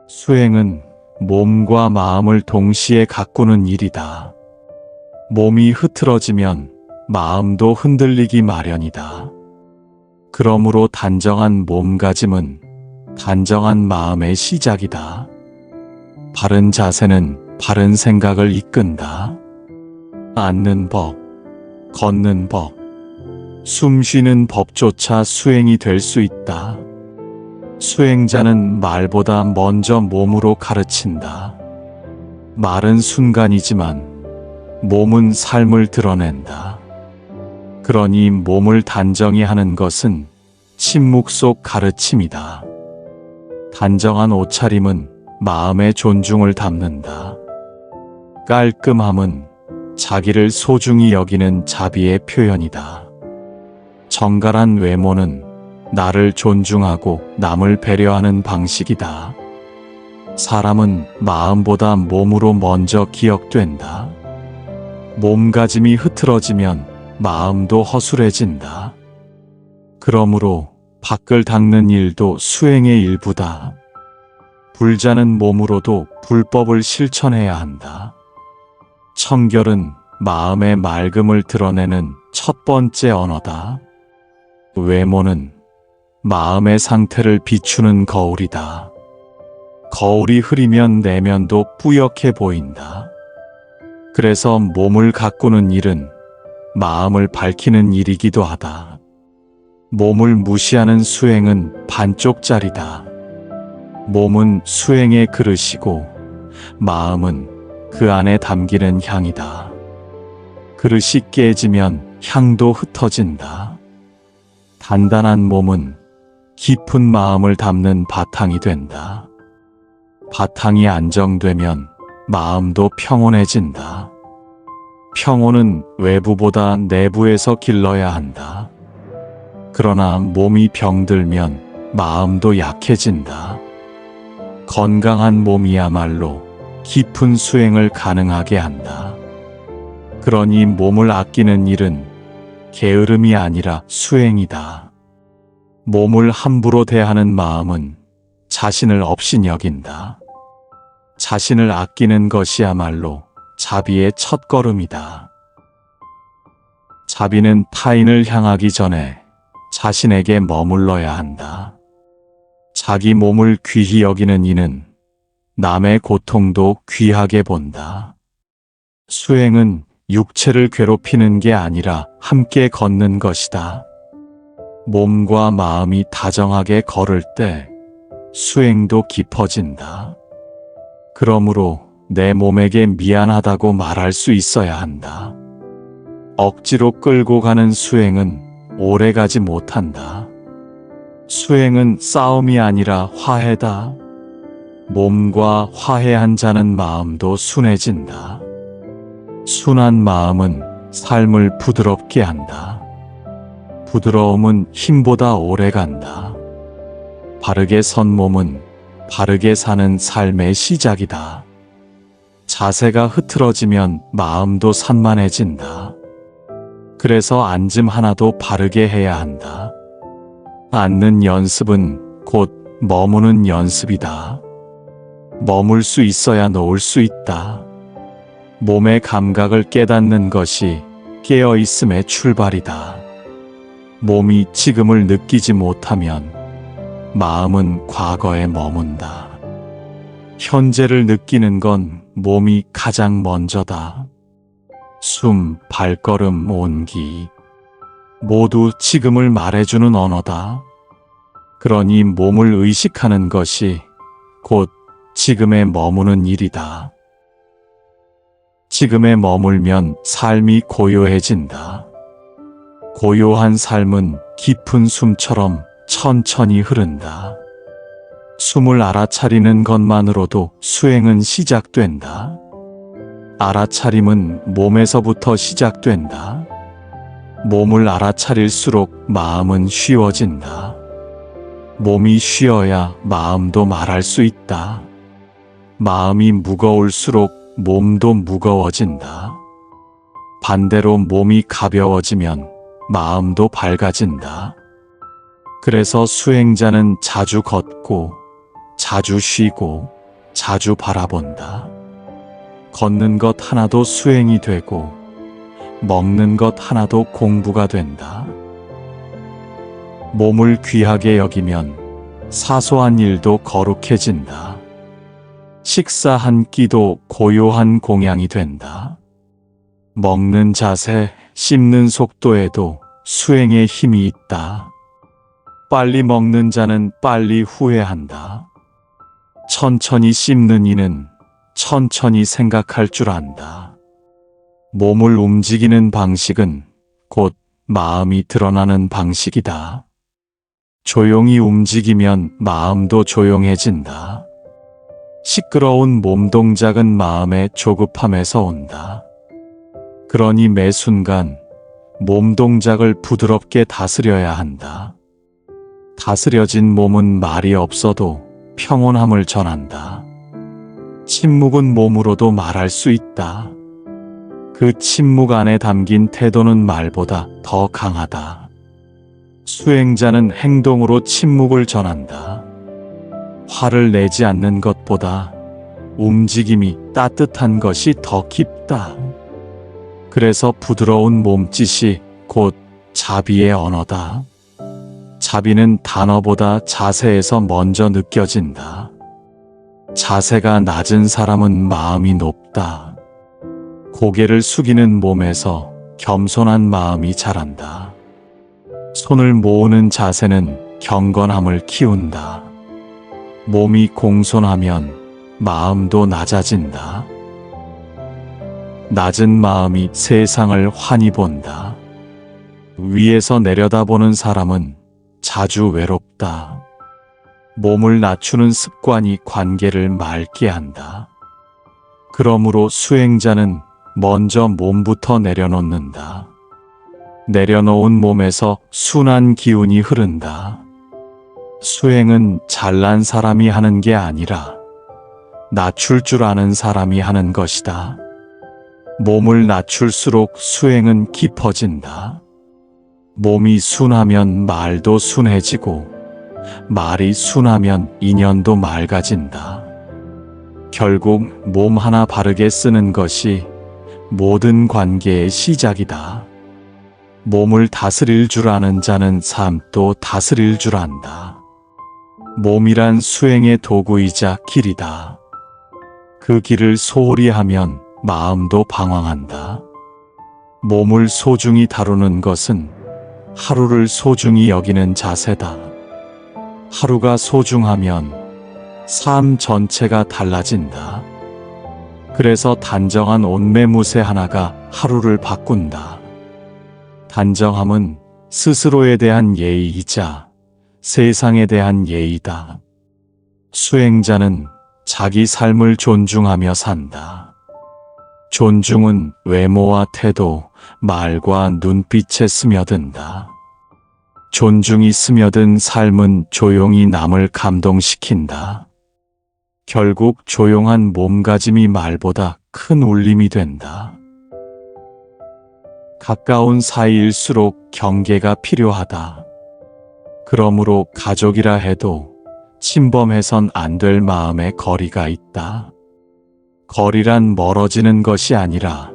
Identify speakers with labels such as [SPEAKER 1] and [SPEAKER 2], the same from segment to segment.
[SPEAKER 1] 수행은 몸과 마음을 동시에 가꾸는 일이다. 몸이 흐트러지면 마음도 흔들리기 마련이다. 그러므로 단정한 몸가짐은 단정한 마음의 시작이다. 바른 자세는 바른 생각을 이끈다. 앉는 법, 걷는 법, 숨 쉬는 법조차 수행이 될 수 있다. 수행자는 말보다 먼저 몸으로 가르친다. 말은 순간이지만 몸은 삶을 드러낸다. 그러니 몸을 단정히 하는 것은 침묵 속 가르침이다. 단정한 옷차림은 마음의 존중을 담는다. 깔끔함은 자기를 소중히 여기는 자비의 표현이다. 정갈한 외모는 나를 존중하고 남을 배려하는 방식이다. 사람은 마음보다 몸으로 먼저 기억된다. 몸가짐이 흐트러지면 마음도 허술해진다. 그러므로 밖을 닦는 일도 수행의 일부다. 불자는 몸으로도 불법을 실천해야 한다. 청결은 마음의 맑음을 드러내는 첫 번째 언어다. 외모는 마음의 상태를 비추는 거울이다. 거울이 흐리면 내면도 뿌옇게 보인다. 그래서 몸을 가꾸는 일은 마음을 밝히는 일이기도 하다. 몸을 무시하는 수행은 반쪽짜리다. 몸은 수행의 그릇이고 마음은 그 안에 담기는 향이다. 그릇이 깨지면 향도 흩어진다. 단단한 몸은 깊은 마음을 담는 바탕이 된다. 바탕이 안정되면 마음도 평온해진다. 평온은 외부보다 내부에서 길러야 한다. 그러나 몸이 병들면 마음도 약해진다. 건강한 몸이야말로 깊은 수행을 가능하게 한다. 그러니 몸을 아끼는 일은 게으름이 아니라 수행이다. 몸을 함부로 대하는 마음은 자신을 없인 여긴다. 자신을 아끼는 것이야말로 자비의 첫걸음이다. 자비는 타인을 향하기 전에 자신에게 머물러야 한다. 자기 몸을 귀히 여기는 이는 남의 고통도 귀하게 본다. 수행은 육체를 괴롭히는 게 아니라 함께 걷는 것이다. 몸과 마음이 다정하게 걸을 때 수행도 깊어진다. 그러므로 내 몸에게 미안하다고 말할 수 있어야 한다. 억지로 끌고 가는 수행은 오래가지 못한다. 수행은 싸움이 아니라 화해다. 몸과 화해한 자는 마음도 순해진다. 순한 마음은 삶을 부드럽게 한다. 부드러움은 힘보다 오래 간다. 바르게 선 몸은 바르게 사는 삶의 시작이다. 자세가 흐트러지면 마음도 산만해진다. 그래서 앉음 하나도 바르게 해야 한다. 앉는 연습은 곧 머무는 연습이다. 머물 수 있어야 놓을 수 있다. 몸의 감각을 깨닫는 것이 깨어있음의 출발이다. 몸이 지금을 느끼지 못하면 마음은 과거에 머문다. 현재를 느끼는 건 몸이 가장 먼저다. 숨, 발걸음, 온기 모두 지금을 말해주는 언어다. 그러니 몸을 의식하는 것이 곧 지금에 머무는 일이다. 지금에 머물면 삶이 고요해진다. 고요한 삶은 깊은 숨처럼 천천히 흐른다. 숨을 알아차리는 것만으로도 수행은 시작된다. 알아차림은 몸에서부터 시작된다. 몸을 알아차릴수록 마음은 쉬워진다. 몸이 쉬어야 마음도 말할 수 있다. 마음이 무거울수록 몸도 무거워진다. 반대로 몸이 가벼워지면 마음도 밝아진다. 그래서 수행자는 자주 걷고 자주 쉬고 자주 바라본다. 걷는 것 하나도 수행이 되고 먹는 것 하나도 공부가 된다. 몸을 귀하게 여기면 사소한 일도 거룩해진다. 식사 한 끼도 고요한 공양이 된다. 먹는 자세, 씹는 속도에도 수행의 힘이 있다. 빨리 먹는 자는 빨리 후회한다. 천천히 씹는 이는 천천히 생각할 줄 안다. 몸을 움직이는 방식은 곧 마음이 드러나는 방식이다. 조용히 움직이면 마음도 조용해진다. 시끄러운 몸 동작은 마음의 조급함에서 온다. 그러니 매 순간 몸 동작을 부드럽게 다스려야 한다. 다스려진 몸은 말이 없어도 평온함을 전한다. 침묵은 몸으로도 말할 수 있다. 그 침묵 안에 담긴 태도는 말보다 더 강하다. 수행자는 행동으로 침묵을 전한다. 화를 내지 않는 것보다 움직임이 따뜻한 것이 더 깊다. 그래서 부드러운 몸짓이 곧 자비의 언어다. 자비는 단어보다 자세에서 먼저 느껴진다. 자세가 낮은 사람은 마음이 높다. 고개를 숙이는 몸에서 겸손한 마음이 자란다. 손을 모으는 자세는 경건함을 키운다. 몸이 공손하면 마음도 낮아진다. 낮은 마음이 세상을 환히 본다. 위에서 내려다보는 사람은 자주 외롭다. 몸을 낮추는 습관이 관계를 맑게 한다. 그러므로 수행자는 먼저 몸부터 내려놓는다. 내려놓은 몸에서 순한 기운이 흐른다. 수행은 잘난 사람이 하는 게 아니라 낮출 줄 아는 사람이 하는 것이다. 몸을 낮출수록 수행은 깊어진다. 몸이 순하면 말도 순해지고 말이 순하면 인연도 맑아진다. 결국 몸 하나 바르게 쓰는 것이 모든 관계의 시작이다. 몸을 다스릴 줄 아는 자는 삶도 다스릴 줄 안다. 몸이란 수행의 도구이자 길이다. 그 길을 소홀히 하면 마음도 방황한다. 몸을 소중히 다루는 것은 하루를 소중히 여기는 자세다. 하루가 소중하면 삶 전체가 달라진다. 그래서 단정한 옷매무새 하나가 하루를 바꾼다. 단정함은 스스로에 대한 예의이자 세상에 대한 예의다. 수행자는 자기 삶을 존중하며 산다. 존중은 외모와 태도, 말과 눈빛에 스며든다. 존중이 스며든 삶은 조용히 남을 감동시킨다. 결국 조용한 몸가짐이 말보다 큰 울림이 된다. 가까운 사이일수록 경계가 필요하다. 그러므로 가족이라 해도 침범해선 안 될 마음의 거리가 있다. 거리란 멀어지는 것이 아니라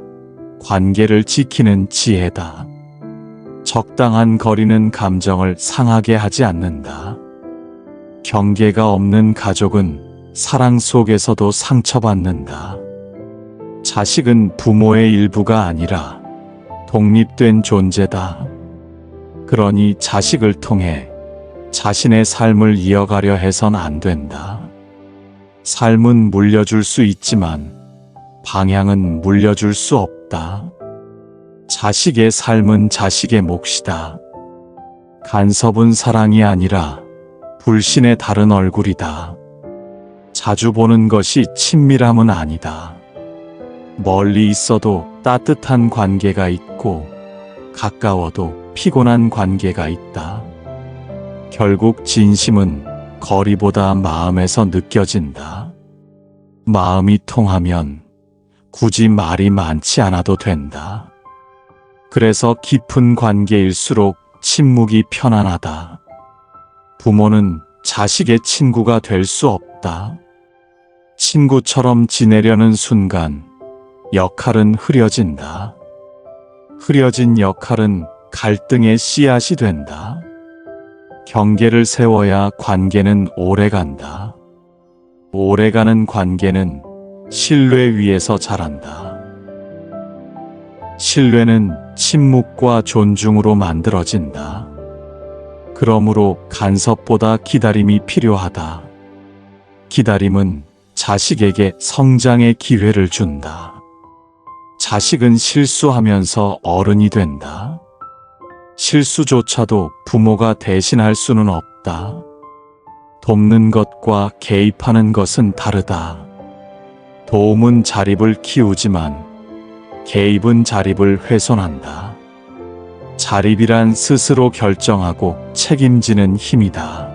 [SPEAKER 1] 관계를 지키는 지혜다. 적당한 거리는 감정을 상하게 하지 않는다. 경계가 없는 가족은 사랑 속에서도 상처받는다. 자식은 부모의 일부가 아니라 독립된 존재다. 그러니 자식을 통해 자신의 삶을 이어가려 해선 안 된다. 삶은 물려줄 수 있지만 방향은 물려줄 수 없다. 자식의 삶은 자식의 몫이다. 간섭은 사랑이 아니라 불신의 다른 얼굴이다. 자주 보는 것이 친밀함은 아니다. 멀리 있어도 따뜻한 관계가 있고 가까워도 피곤한 관계가 있다. 결국 진심은 거리보다 마음에서 느껴진다. 마음이 통하면 굳이 말이 많지 않아도 된다. 그래서 깊은 관계일수록 침묵이 편안하다. 부모는 자식의 친구가 될 수 없다. 친구처럼 지내려는 순간 역할은 흐려진다. 흐려진 역할은 갈등의 씨앗이 된다. 경계를 세워야 관계는 오래간다. 오래가는 관계는 신뢰 위에서 자란다. 신뢰는 침묵과 존중으로 만들어진다. 그러므로 간섭보다 기다림이 필요하다. 기다림은 자식에게 성장의 기회를 준다. 자식은 실수하면서 어른이 된다. 실수조차도 부모가 대신할 수는 없다. 돕는 것과 개입하는 것은 다르다. 도움은 자립을 키우지만 개입은 자립을 훼손한다. 자립이란 스스로 결정하고 책임지는 힘이다.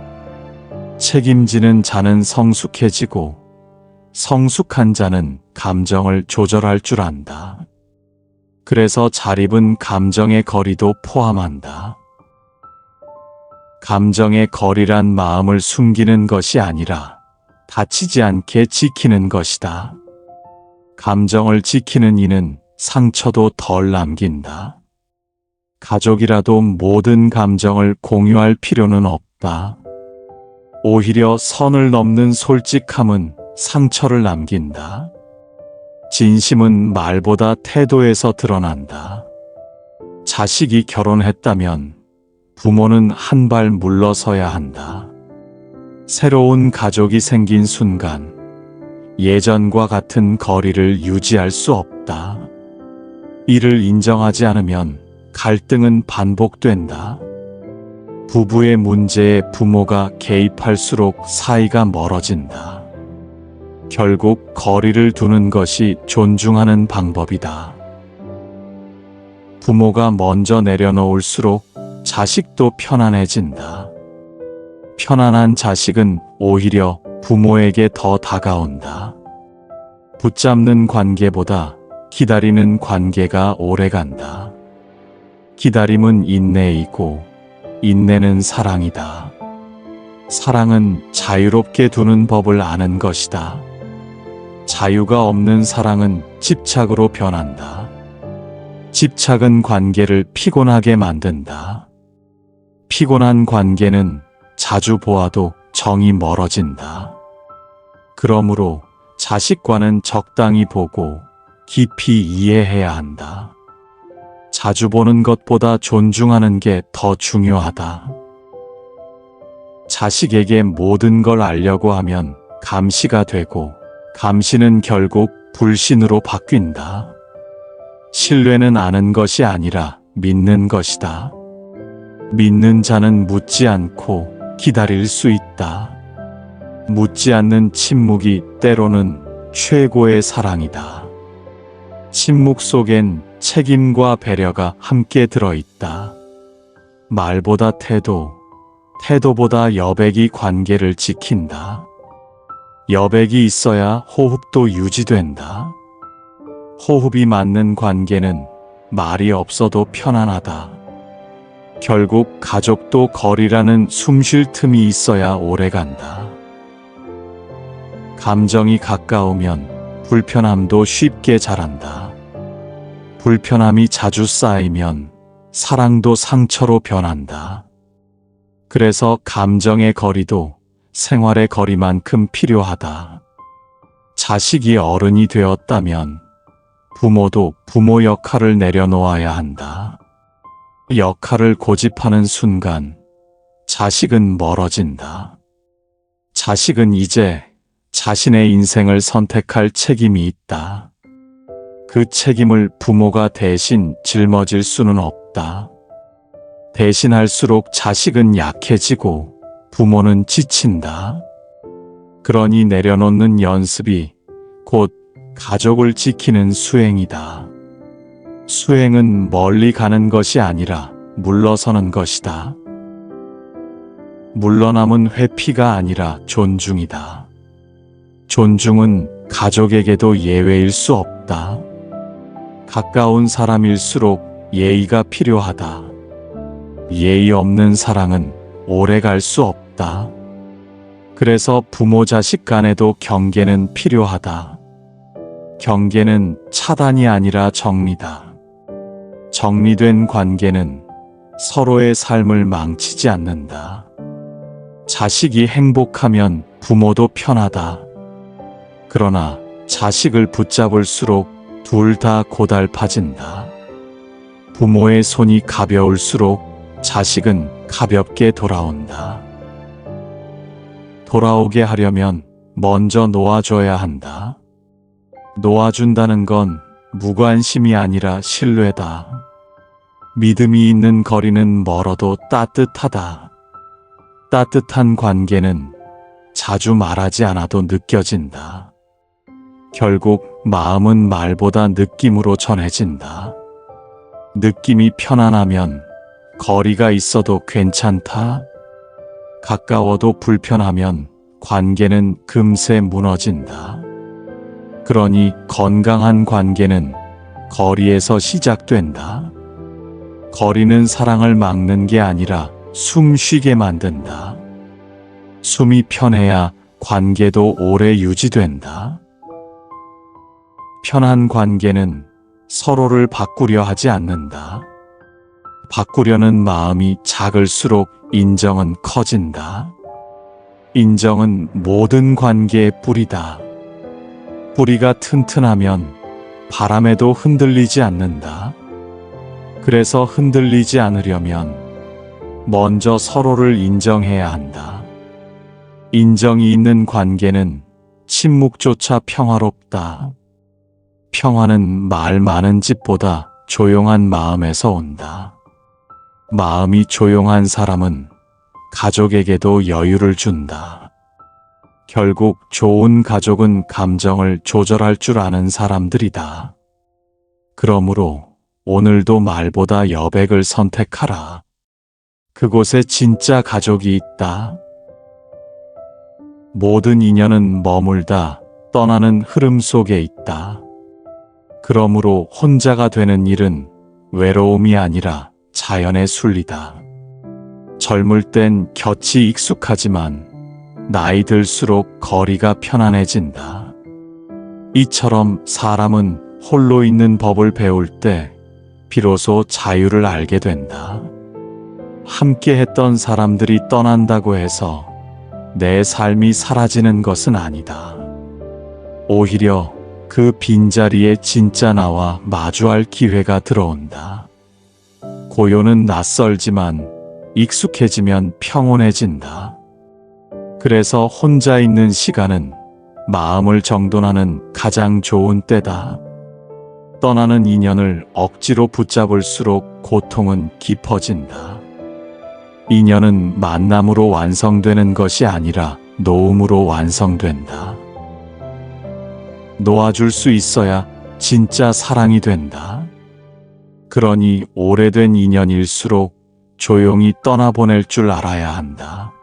[SPEAKER 1] 책임지는 자는 성숙해지고 성숙한 자는 감정을 조절할 줄 안다. 그래서 자립은 감정의 거리도 포함한다. 감정의 거리란 마음을 숨기는 것이 아니라 다치지 않게 지키는 것이다. 감정을 지키는 이는 상처도 덜 남긴다. 가족이라도 모든 감정을 공유할 필요는 없다. 오히려 선을 넘는 솔직함은 상처를 남긴다. 진심은 말보다 태도에서 드러난다. 자식이 결혼했다면 부모는 한 발 물러서야 한다. 새로운 가족이 생긴 순간 예전과 같은 거리를 유지할 수 없다. 이를 인정하지 않으면 갈등은 반복된다. 부부의 문제에 부모가 개입할수록 사이가 멀어진다. 결국 거리를 두는 것이 존중하는 방법이다. 부모가 먼저 내려놓을수록 자식도 편안해진다. 편안한 자식은 오히려 부모에게 더 다가온다. 붙잡는 관계보다 기다리는 관계가 오래간다. 기다림은 인내이고 인내는 사랑이다. 사랑은 자유롭게 두는 법을 아는 것이다. 자유가 없는 사랑은 집착으로 변한다. 집착은 관계를 피곤하게 만든다. 피곤한 관계는 자주 보아도 정이 멀어진다. 그러므로 자식과는 적당히 보고 깊이 이해해야 한다. 자주 보는 것보다 존중하는 게 더 중요하다. 자식에게 모든 걸 알려고 하면 감시가 되고 감시는 결국 불신으로 바뀐다. 신뢰는 아는 것이 아니라 믿는 것이다. 믿는 자는 묻지 않고 기다릴 수 있다. 묻지 않는 침묵이 때로는 최고의 사랑이다. 침묵 속엔 책임과 배려가 함께 들어있다. 말보다 태도, 태도보다 여백이 관계를 지킨다. 여백이 있어야 호흡도 유지된다. 호흡이 맞는 관계는 말이 없어도 편안하다. 결국 가족도 거리라는 숨쉴 틈이 있어야 오래간다. 감정이 가까우면 불편함도 쉽게 자란다. 불편함이 자주 쌓이면 사랑도 상처로 변한다. 그래서 감정의 거리도 생활의 거리만큼 필요하다. 자식이 어른이 되었다면 부모도 부모 역할을 내려놓아야 한다. 역할을 고집하는 순간 자식은 멀어진다. 자식은 이제 자신의 인생을 선택할 책임이 있다. 그 책임을 부모가 대신 짊어질 수는 없다. 대신할수록 자식은 약해지고 부모는 지친다. 그러니 내려놓는 연습이 곧 가족을 지키는 수행이다. 수행은 멀리 가는 것이 아니라 물러서는 것이다. 물러남은 회피가 아니라 존중이다. 존중은 가족에게도 예외일 수 없다. 가까운 사람일수록 예의가 필요하다. 예의 없는 사랑은 오래 갈 수 없다. 그래서 부모 자식 간에도 경계는 필요하다. 경계는 차단이 아니라 정리다. 정리된 관계는 서로의 삶을 망치지 않는다. 자식이 행복하면 부모도 편하다. 그러나 자식을 붙잡을수록 둘 다 고달파진다. 부모의 손이 가벼울수록 자식은 가볍게 돌아온다. 돌아오게 하려면 먼저 놓아줘야 한다. 놓아준다는 건 무관심이 아니라 신뢰다. 믿음이 있는 거리는 멀어도 따뜻하다. 따뜻한 관계는 자주 말하지 않아도 느껴진다. 결국 마음은 말보다 느낌으로 전해진다. 느낌이 편안하면 거리가 있어도 괜찮다. 가까워도 불편하면 관계는 금세 무너진다. 그러니 건강한 관계는 거리에서 시작된다. 거리는 사랑을 막는 게 아니라 숨 쉬게 만든다. 숨이 편해야 관계도 오래 유지된다. 편한 관계는 서로를 바꾸려 하지 않는다. 바꾸려는 마음이 작을수록 인정은 커진다. 인정은 모든 관계의 뿌리다. 뿌리가 튼튼하면 바람에도 흔들리지 않는다. 그래서 흔들리지 않으려면 먼저 서로를 인정해야 한다. 인정이 있는 관계는 침묵조차 평화롭다. 평화는 말 많은 집보다 조용한 마음에서 온다. 마음이 조용한 사람은 가족에게도 여유를 준다. 결국 좋은 가족은 감정을 조절할 줄 아는 사람들이다. 그러므로 오늘도 말보다 여백을 선택하라. 그곳에 진짜 가족이 있다. 모든 인연은 머물다 떠나는 흐름 속에 있다. 그러므로 혼자가 되는 일은 외로움이 아니라 자연의 순리다. 젊을 땐 곁이 익숙하지만 나이 들수록 거리가 편안해진다. 이처럼 사람은 홀로 있는 법을 배울 때 비로소 자유를 알게 된다. 함께 했던 사람들이 떠난다고 해서 내 삶이 사라지는 것은 아니다. 오히려 그 빈자리에 진짜 나와 마주할 기회가 들어온다. 고요는 낯설지만 익숙해지면 평온해진다. 그래서 혼자 있는 시간은 마음을 정돈하는 가장 좋은 때다. 떠나는 인연을 억지로 붙잡을수록 고통은 깊어진다. 인연은 만남으로 완성되는 것이 아니라 놓음으로 완성된다. 놓아줄 수 있어야 진짜 사랑이 된다. 그러니 오래된 인연일수록 조용히 떠나보낼 줄 알아야 한다.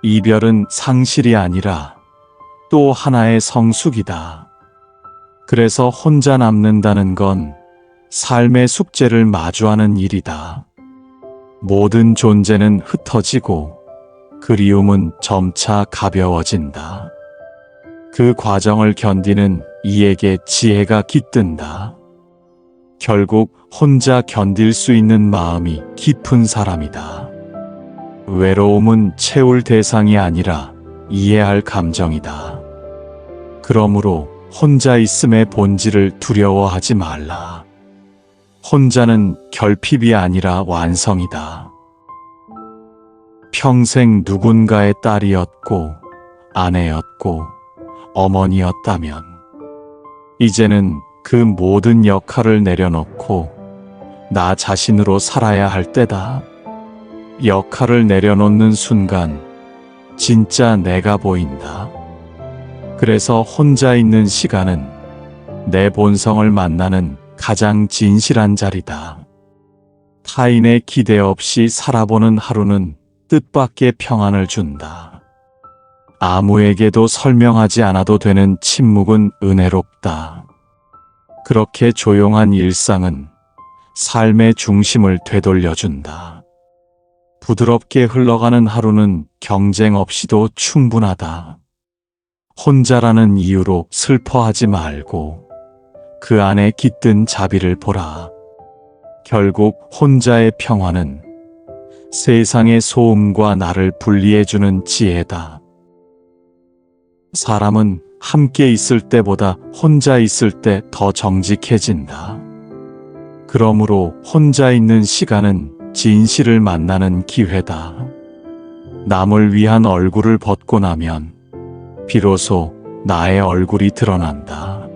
[SPEAKER 1] 이별은 상실이 아니라 또 하나의 성숙이다. 그래서 혼자 남는다는 건 삶의 숙제를 마주하는 일이다. 모든 존재는 흩어지고 그리움은 점차 가벼워진다. 그 과정을 견디는 이에게 지혜가 깃든다. 결국 혼자 견딜 수 있는 마음이 깊은 사람이다. 외로움은 채울 대상이 아니라 이해할 감정이다. 그러므로 혼자 있음의 본질을 두려워하지 말라. 혼자는 결핍이 아니라 완성이다. 평생 누군가의 딸이었고 아내였고 어머니였다면 이제는 그 모든 역할을 내려놓고 나 자신으로 살아야 할 때다. 역할을 내려놓는 순간 진짜 내가 보인다. 그래서 혼자 있는 시간은 내 본성을 만나는 가장 진실한 자리다. 타인의 기대 없이 살아보는 하루는 뜻밖의 평안을 준다. 아무에게도 설명하지 않아도 되는 침묵은 은혜롭다. 그렇게 조용한 일상은 삶의 중심을 되돌려준다. 부드럽게 흘러가는 하루는 경쟁 없이도 충분하다. 혼자라는 이유로 슬퍼하지 말고 그 안에 깃든 자비를 보라. 결국 혼자의 평화는 세상의 소음과 나를 분리해주는 지혜다. 사람은 함께 있을 때보다 혼자 있을 때 더 정직해진다. 그러므로 혼자 있는 시간은 진실을 만나는 기회다. 남을 위한 얼굴을 벗고 나면 비로소 나의 얼굴이 드러난다.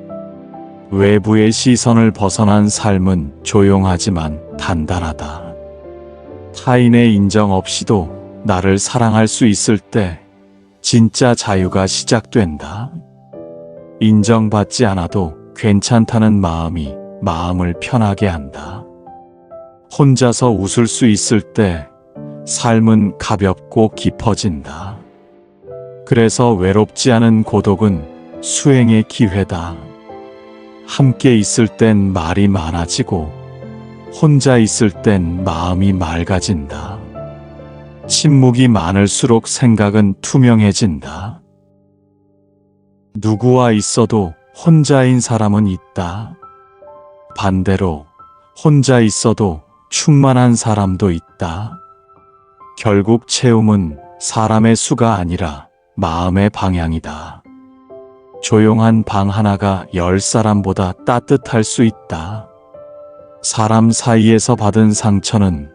[SPEAKER 1] 외부의 시선을 벗어난 삶은 조용하지만 단단하다. 타인의 인정 없이도 나를 사랑할 수 있을 때 진짜 자유가 시작된다. 인정받지 않아도 괜찮다는 마음이 마음을 편하게 한다. 혼자서 웃을 수 있을 때 삶은 가볍고 깊어진다. 그래서 외롭지 않은 고독은 수행의 기회다. 함께 있을 땐 말이 많아지고 혼자 있을 땐 마음이 맑아진다. 침묵이 많을수록 생각은 투명해진다. 누구와 있어도 혼자인 사람은 있다. 반대로 혼자 있어도 충만한 사람도 있다. 결국 채움은 사람의 수가 아니라 마음의 방향이다. 조용한 방 하나가 10사람보다 따뜻할 수 있다. 사람 사이에서 받은 상처는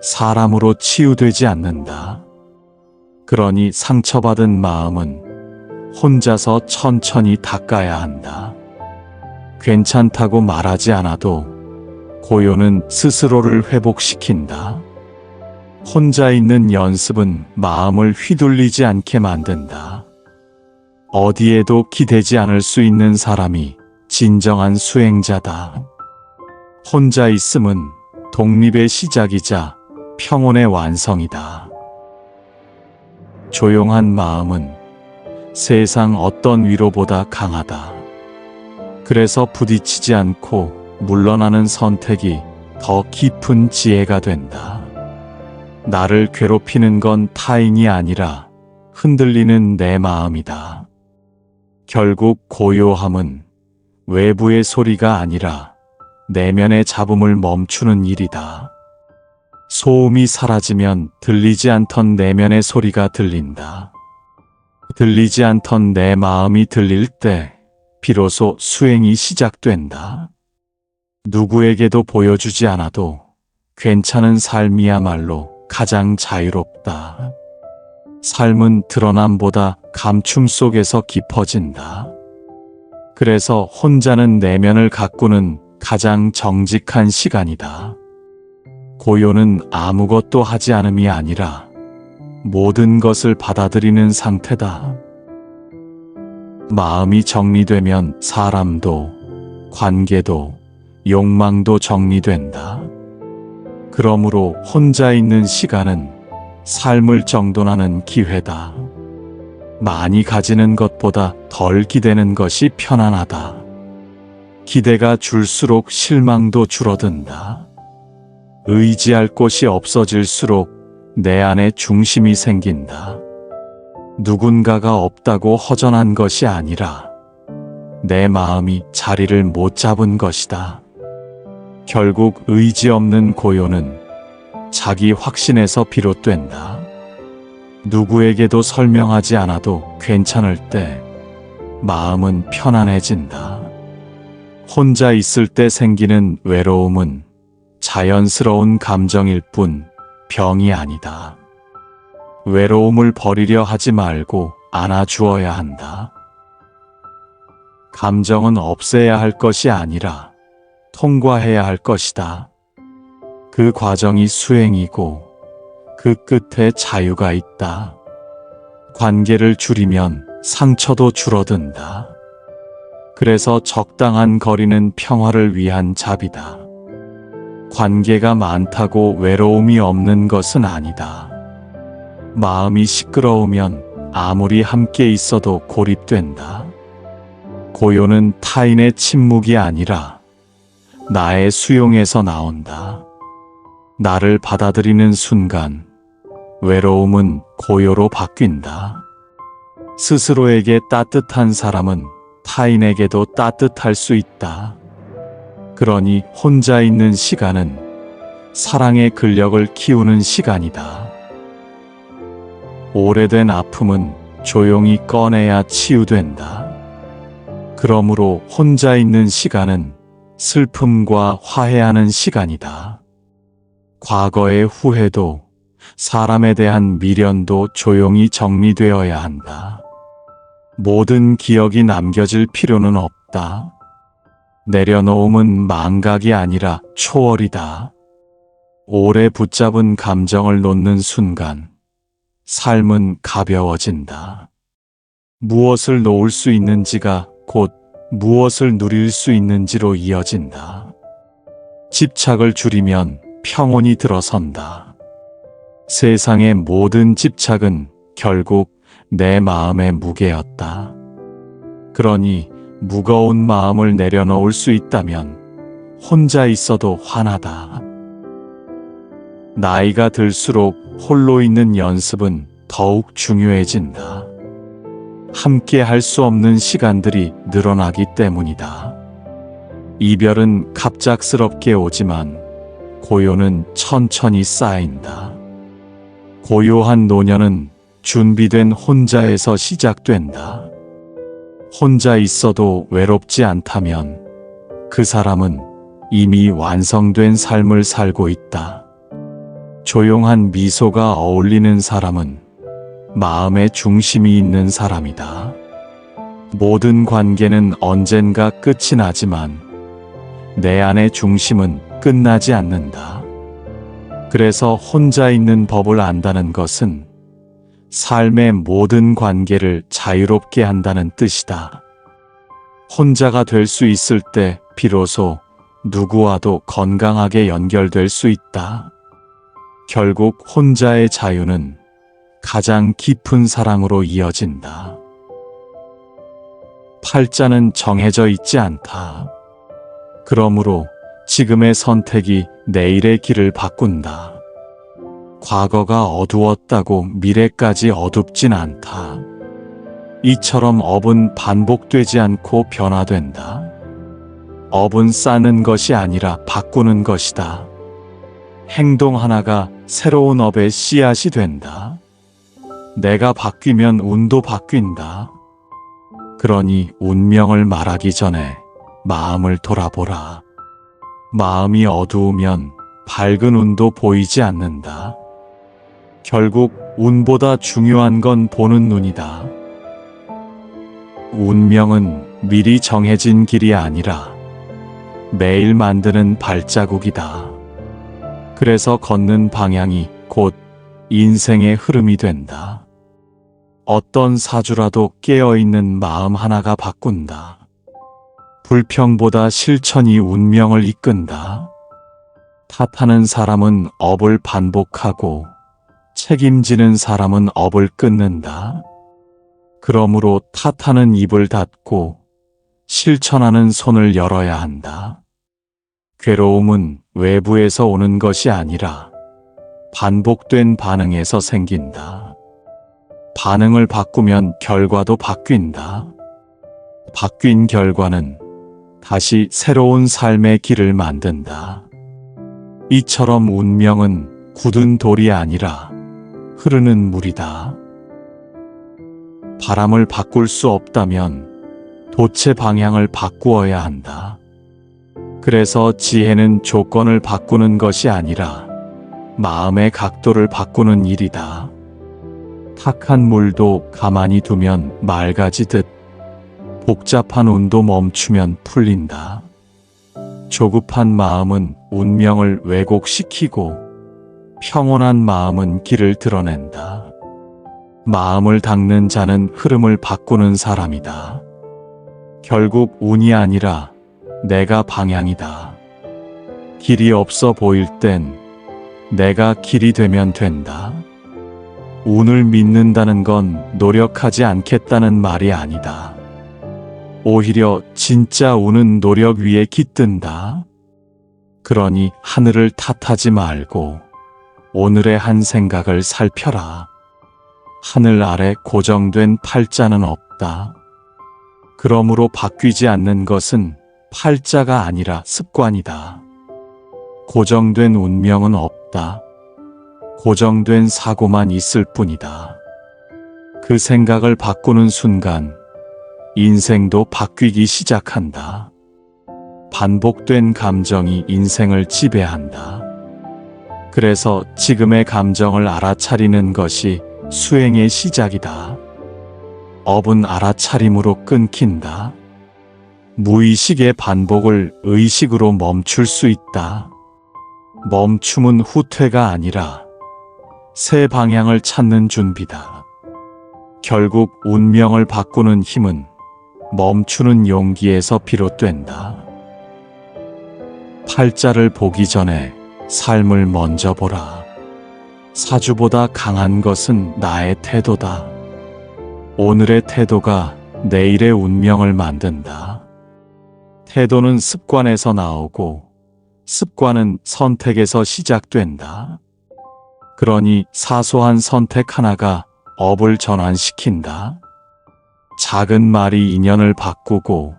[SPEAKER 1] 사람으로 치유되지 않는다. 그러니 상처받은 마음은 혼자서 천천히 닦아야 한다. 괜찮다고 말하지 않아도 고요는 스스로를 회복시킨다. 혼자 있는 연습은 마음을 휘둘리지 않게 만든다. 어디에도 기대지 않을 수 있는 사람이 진정한 수행자다. 혼자 있음은 독립의 시작이자 평온의 완성이다. 조용한 마음은 세상 어떤 위로보다 강하다. 그래서 부딪히지 않고 물러나는 선택이 더 깊은 지혜가 된다. 나를 괴롭히는 건 타인이 아니라 흔들리는 내 마음이다. 결국 고요함은 외부의 소리가 아니라 내면의 잡음을 멈추는 일이다. 소음이 사라지면 들리지 않던 내면의 소리가 들린다. 들리지 않던 내 마음이 들릴 때 비로소 수행이 시작된다. 누구에게도 보여주지 않아도 괜찮은 삶이야말로 가장 자유롭다. 삶은 드러남보다 감춤 속에서 깊어진다. 그래서 혼자는 내면을 가꾸는 가장 정직한 시간이다. 고요는 아무것도 하지 않음이 아니라 모든 것을 받아들이는 상태다. 마음이 정리되면 사람도, 관계도, 욕망도 정리된다. 그러므로 혼자 있는 시간은 삶을 정돈하는 기회다. 많이 가지는 것보다 덜 기대는 것이 편안하다. 기대가 줄수록 실망도 줄어든다. 의지할 곳이 없어질수록 내 안에 중심이 생긴다. 누군가가 없다고 허전한 것이 아니라 내 마음이 자리를 못 잡은 것이다. 결국 의지 없는 고요는 자기 확신에서 비롯된다. 누구에게도 설명하지 않아도 괜찮을 때 마음은 편안해진다. 혼자 있을 때 생기는 외로움은 자연스러운 감정일 뿐 병이 아니다. 외로움을 버리려 하지 말고 안아주어야 한다. 감정은 없애야 할 것이 아니라 통과해야 할 것이다. 그 과정이 수행이고 그 끝에 자유가 있다. 관계를 줄이면 상처도 줄어든다. 그래서 적당한 거리는 평화를 위한 잡이다. 관계가 많다고 외로움이 없는 것은 아니다. 마음이 시끄러우면 아무리 함께 있어도 고립된다. 고요는 타인의 침묵이 아니라 나의 수용에서 나온다. 나를 받아들이는 순간 외로움은 고요로 바뀐다. 스스로에게 따뜻한 사람은 타인에게도 따뜻할 수 있다. 그러니 혼자 있는 시간은 사랑의 근력을 키우는 시간이다. 오래된 아픔은 조용히 꺼내야 치유된다. 그러므로 혼자 있는 시간은 슬픔과 화해하는 시간이다. 과거의 후회도 사람에 대한 미련도 조용히 정리되어야 한다. 모든 기억이 남겨질 필요는 없다. 내려놓음은 망각이 아니라 초월이다. 오래 붙잡은 감정을 놓는 순간 삶은 가벼워진다. 무엇을 놓을 수 있는지가 곧 무엇을 누릴 수 있는지로 이어진다. 집착을 줄이면 평온이 들어선다. 세상의 모든 집착은 결국 내 마음의 무게였다. 그러니 무거운 마음을 내려놓을 수 있다면 혼자 있어도 환하다. 나이가 들수록 홀로 있는 연습은 더욱 중요해진다. 함께 할 수 없는 시간들이 늘어나기 때문이다. 이별은 갑작스럽게 오지만 고요는 천천히 쌓인다. 고요한 노년은 준비된 혼자에서 시작된다. 혼자 있어도 외롭지 않다면 그 사람은 이미 완성된 삶을 살고 있다. 조용한 미소가 어울리는 사람은 마음의 중심이 있는 사람이다. 모든 관계는 언젠가 끝이 나지만 내 안의 중심은 끝나지 않는다. 그래서 혼자 있는 법을 안다는 것은 삶의 모든 관계를 자유롭게 한다는 뜻이다. 혼자가 될 수 있을 때 비로소 누구와도 건강하게 연결될 수 있다. 결국 혼자의 자유는 가장 깊은 사랑으로 이어진다. 팔자는 정해져 있지 않다. 그러므로 지금의 선택이 내일의 길을 바꾼다. 과거가 어두웠다고 미래까지 어둡진 않다. 이처럼 업은 반복되지 않고 변화된다. 업은 쌓는 것이 아니라 바꾸는 것이다. 행동 하나가 새로운 업의 씨앗이 된다. 내가 바뀌면 운도 바뀐다. 그러니 운명을 말하기 전에 마음을 돌아보라. 마음이 어두우면 밝은 운도 보이지 않는다. 결국 운보다 중요한 건 보는 눈이다. 운명은 미리 정해진 길이 아니라 매일 만드는 발자국이다. 그래서 걷는 방향이 곧 인생의 흐름이 된다. 어떤 사주라도 깨어있는 마음 하나가 바꾼다. 불평보다 실천이 운명을 이끈다. 탓하는 사람은 업을 반복하고 책임지는 사람은 업을 끊는다. 그러므로 탓하는 입을 닫고 실천하는 손을 열어야 한다. 괴로움은 외부에서 오는 것이 아니라 반복된 반응에서 생긴다. 반응을 바꾸면 결과도 바뀐다. 바뀐 결과는 다시 새로운 삶의 길을 만든다. 이처럼 운명은 굳은 돌이 아니라 흐르는 물이다. 바람을 바꿀 수 없다면 돛의 방향을 바꾸어야 한다. 그래서 지혜는 조건을 바꾸는 것이 아니라 마음의 각도를 바꾸는 일이다. 탁한 물도 가만히 두면 맑아지듯 복잡한 운도 멈추면 풀린다. 조급한 마음은 운명을 왜곡시키고 평온한 마음은 길을 드러낸다. 마음을 닦는 자는 흐름을 바꾸는 사람이다. 결국 운이 아니라 내가 방향이다. 길이 없어 보일 땐 내가 길이 되면 된다. 운을 믿는다는 건 노력하지 않겠다는 말이 아니다. 오히려 진짜 운은 노력 위에 깃든다. 그러니 하늘을 탓하지 말고 오늘의 한 생각을 살펴라. 하늘 아래 고정된 팔자는 없다. 그러므로 바뀌지 않는 것은 팔자가 아니라 습관이다. 고정된 운명은 없다. 고정된 사고만 있을 뿐이다. 그 생각을 바꾸는 순간 인생도 바뀌기 시작한다. 반복된 감정이 인생을 지배한다. 그래서 지금의 감정을 알아차리는 것이 수행의 시작이다. 업은 알아차림으로 끊긴다. 무의식의 반복을 의식으로 멈출 수 있다. 멈춤은 후퇴가 아니라 새 방향을 찾는 준비다. 결국 운명을 바꾸는 힘은 멈추는 용기에서 비롯된다. 팔자를 보기 전에 삶을 먼저 보라. 사주보다 강한 것은 나의 태도다. 오늘의 태도가 내일의 운명을 만든다. 태도는 습관에서 나오고 습관은 선택에서 시작된다. 그러니 사소한 선택 하나가 업을 전환시킨다. 작은 말이 인연을 바꾸고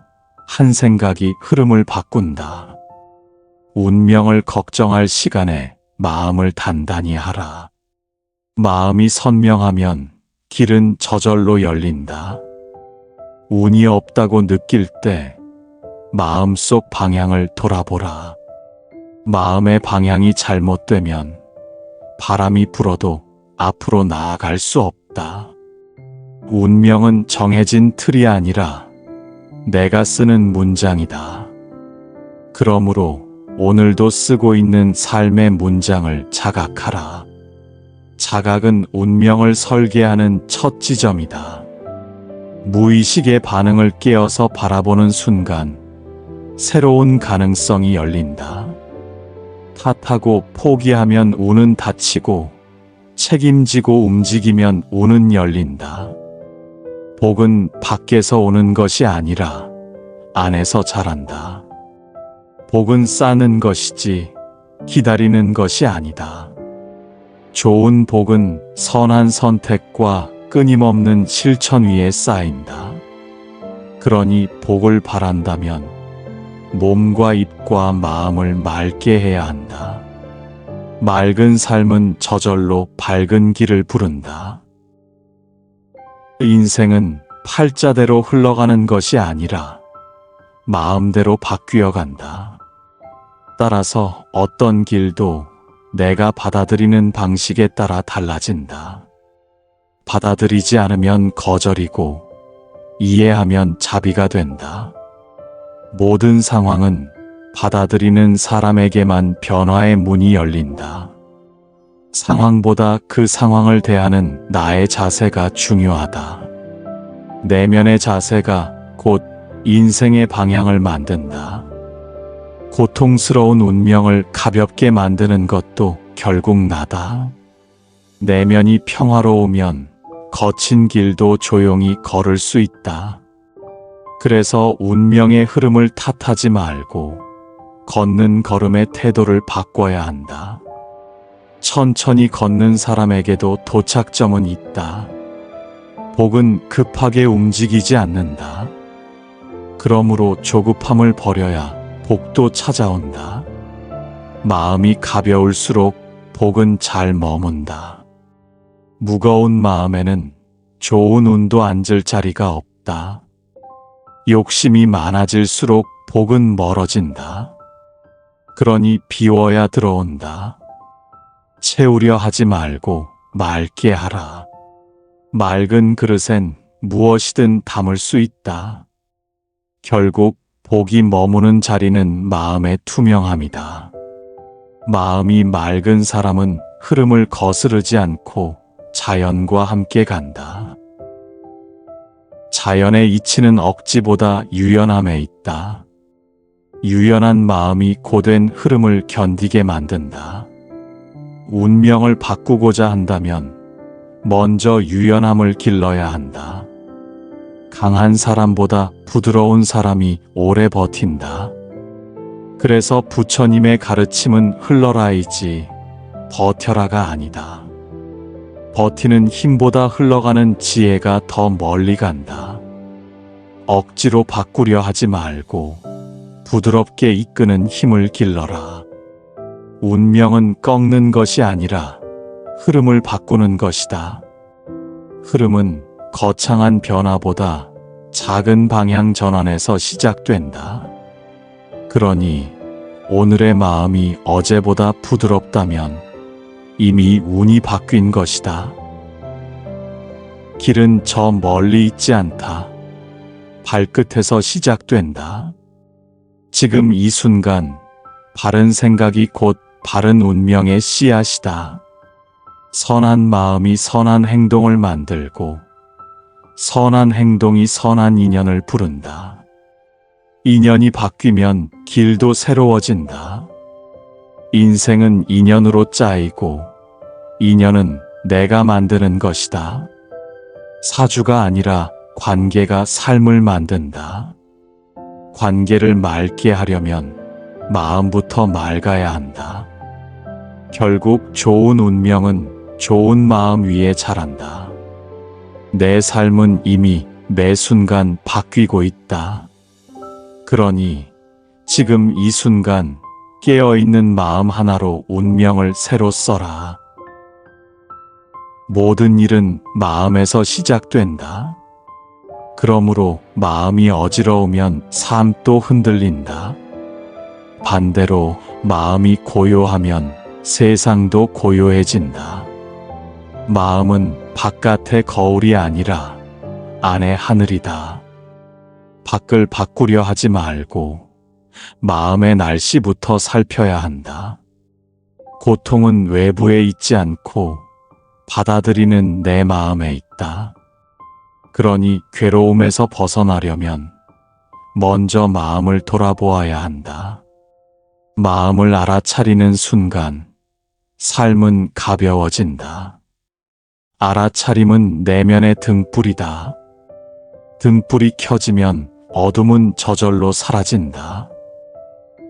[SPEAKER 1] 한 생각이 흐름을 바꾼다. 운명을 걱정할 시간에 마음을 단단히 하라. 마음이 선명하면 길은 저절로 열린다. 운이 없다고 느낄 때 마음속 방향을 돌아보라. 마음의 방향이 잘못되면 바람이 불어도 앞으로 나아갈 수 없다. 운명은 정해진 틀이 아니라 내가 쓰는 문장이다. 그러므로 오늘도 쓰고 있는 삶의 문장을 자각하라. 자각은 운명을 설계하는 첫 지점이다. 무의식의 반응을 깨어서 바라보는 순간 새로운 가능성이 열린다. 탓하고 포기하면 운은 닫히고 책임지고 움직이면 운은 열린다. 복은 밖에서 오는 것이 아니라 안에서 자란다. 복은 쌓는 것이지 기다리는 것이 아니다. 좋은 복은 선한 선택과 끊임없는 실천 위에 쌓인다. 그러니 복을 바란다면 몸과 입과 마음을 맑게 해야 한다. 맑은 삶은 저절로 밝은 길을 부른다. 인생은 팔자대로 흘러가는 것이 아니라 마음대로 바뀌어 간다. 따라서 어떤 길도 내가 받아들이는 방식에 따라 달라진다. 받아들이지 않으면 거절이고 이해하면 자비가 된다. 모든 상황은 받아들이는 사람에게만 변화의 문이 열린다. 상황보다 그 상황을 대하는 나의 자세가 중요하다. 내면의 자세가 곧 인생의 방향을 만든다. 고통스러운 운명을 가볍게 만드는 것도 결국 나다. 내면이 평화로우면 거친 길도 조용히 걸을 수 있다. 그래서 운명의 흐름을 탓하지 말고 걷는 걸음의 태도를 바꿔야 한다. 천천히 걷는 사람에게도 도착점은 있다. 복은 급하게 움직이지 않는다. 그러므로 조급함을 버려야 복도 찾아온다. 마음이 가벼울수록 복은 잘 머문다. 무거운 마음에는 좋은 운도 앉을 자리가 없다. 욕심이 많아질수록 복은 멀어진다. 그러니 비워야 들어온다. 채우려 하지 말고 맑게 하라. 맑은 그릇엔 무엇이든 담을 수 있다. 결국 복이 머무는 자리는 마음의 투명함이다. 마음이 맑은 사람은 흐름을 거스르지 않고 자연과 함께 간다. 자연의 이치는 억지보다 유연함에 있다. 유연한 마음이 고된 흐름을 견디게 만든다. 운명을 바꾸고자 한다면 먼저 유연함을 길러야 한다. 강한 사람보다 부드러운 사람이 오래 버틴다. 그래서 부처님의 가르침은 흘러라이지 버텨라가 아니다. 버티는 힘보다 흘러가는 지혜가 더 멀리 간다. 억지로 바꾸려 하지 말고 부드럽게 이끄는 힘을 길러라. 운명은 꺾는 것이 아니라 흐름을 바꾸는 것이다. 흐름은 거창한 변화보다 작은 방향 전환에서 시작된다. 그러니 오늘의 마음이 어제보다 부드럽다면 이미 운이 바뀐 것이다. 길은 저 멀리 있지 않다. 발끝에서 시작된다. 지금 이 순간 바른 생각이 곧 바른 운명의 씨앗이다. 선한 마음이 선한 행동을 만들고 선한 행동이 선한 인연을 부른다. 인연이 바뀌면 길도 새로워진다. 인생은 인연으로 짜이고 인연은 내가 만드는 것이다. 사주가 아니라 관계가 삶을 만든다. 관계를 맑게 하려면 마음부터 맑아야 한다. 결국 좋은 운명은 좋은 마음 위에 자란다. 내 삶은 이미 매 순간 바뀌고 있다. 그러니 지금 이 순간 깨어있는 마음 하나로 운명을 새로 써라. 모든 일은 마음에서 시작된다. 그러므로 마음이 어지러우면 삶도 흔들린다. 반대로 마음이 고요하면 세상도 고요해진다. 마음은 바깥의 거울이 아니라 안의 하늘이다. 밖을 바꾸려 하지 말고 마음의 날씨부터 살펴야 한다. 고통은 외부에 있지 않고 받아들이는 내 마음에 있다. 그러니 괴로움에서 벗어나려면 먼저 마음을 돌아보아야 한다. 마음을 알아차리는 순간 삶은 가벼워진다. 알아차림은 내면의 등불이다. 등불이 켜지면 어둠은 저절로 사라진다.